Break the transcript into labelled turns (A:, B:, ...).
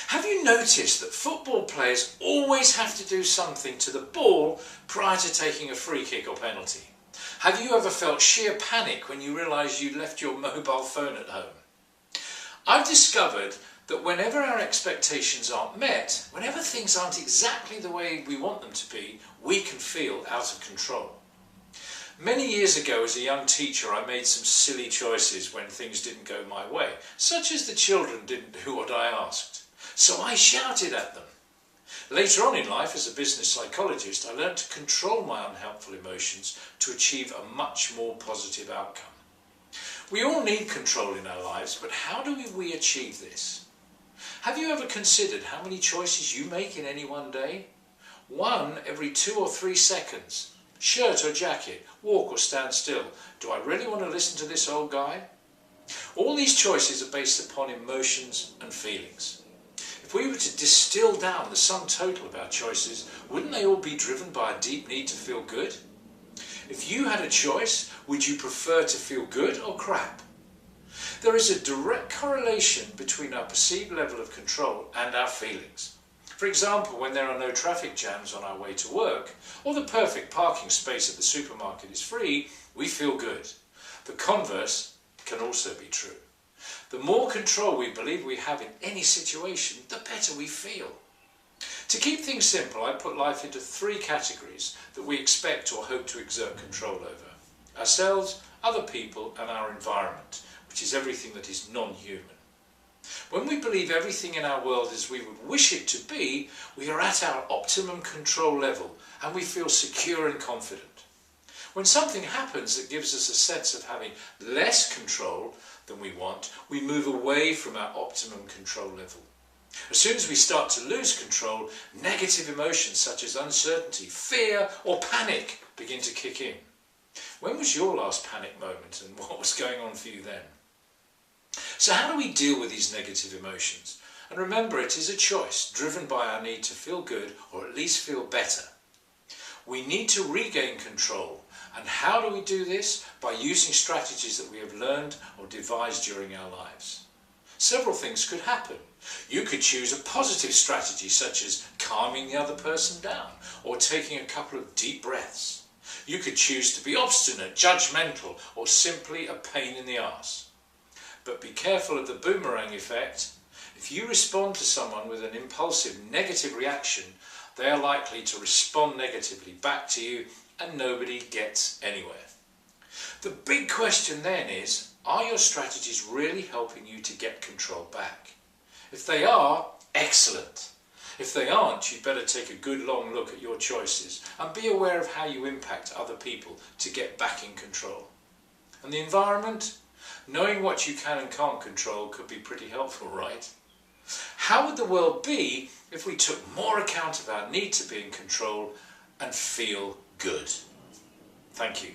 A: Have you noticed that football players always have to do something to the ball prior to taking a free kick or penalty? Have you ever felt sheer panic when you realised you'd left your mobile phone at home? I've discovered that whenever our expectations aren't met, whenever things aren't exactly the way we want them to be, we can feel out of control. Many years ago as a young teacher I made some silly choices when things didn't go my way, such as the children didn't do what I asked. So I shouted at them. Later on in life as a business psychologist I learned to control my unhelpful emotions to achieve a much more positive outcome. We all need control in our lives, but how do we achieve this? Have you ever considered how many choices you make in any one day? One every 2 or 3 seconds. Shirt or jacket, walk or stand still. Do I really want to listen to this old guy? All these choices are based upon emotions and feelings. If we were to distill down the sum total of our choices, wouldn't they all be driven by a deep need to feel good? If you had a choice, would you prefer to feel good or crap? There is a direct correlation between our perceived level of control and our feelings. For example, when there are no traffic jams on our way to work, or the perfect parking space at the supermarket is free, we feel good. The converse can also be true. The more control we believe we have in any situation, the better we feel. To keep things simple, I put life into 3 categories that we expect or hope to exert control over: ourselves, other people, and our environment, which is everything that is non-human. When we believe everything in our world is as we would wish it to be, we are at our optimum control level and we feel secure and confident. When something happens that gives us a sense of having less control than we want, we move away from our optimum control level. As soon as we start to lose control, negative emotions such as uncertainty, fear or panic begin to kick in. When was your last panic moment and what was going on for you then? So how do we deal with these negative emotions? And remember, it is a choice driven by our need to feel good or at least feel better. We need to regain control. And how do we do this? By using strategies that we have learned or devised during our lives. Several things could happen. You could choose a positive strategy such as calming the other person down or taking a couple of deep breaths. You could choose to be obstinate, judgmental or simply a pain in the arse. But be careful of the boomerang effect. If you respond to someone with an impulsive negative reaction, they are likely to respond negatively back to you and nobody gets anywhere. The big question then is, are your strategies really helping you to get control back? If they are, excellent. If they aren't, you'd better take a good long look at your choices and be aware of how you impact other people to get back in control. And the environment? Knowing what you can and can't control could be pretty helpful, right? How would the world be if we took more account of our need to be in control and feel good? Thank you.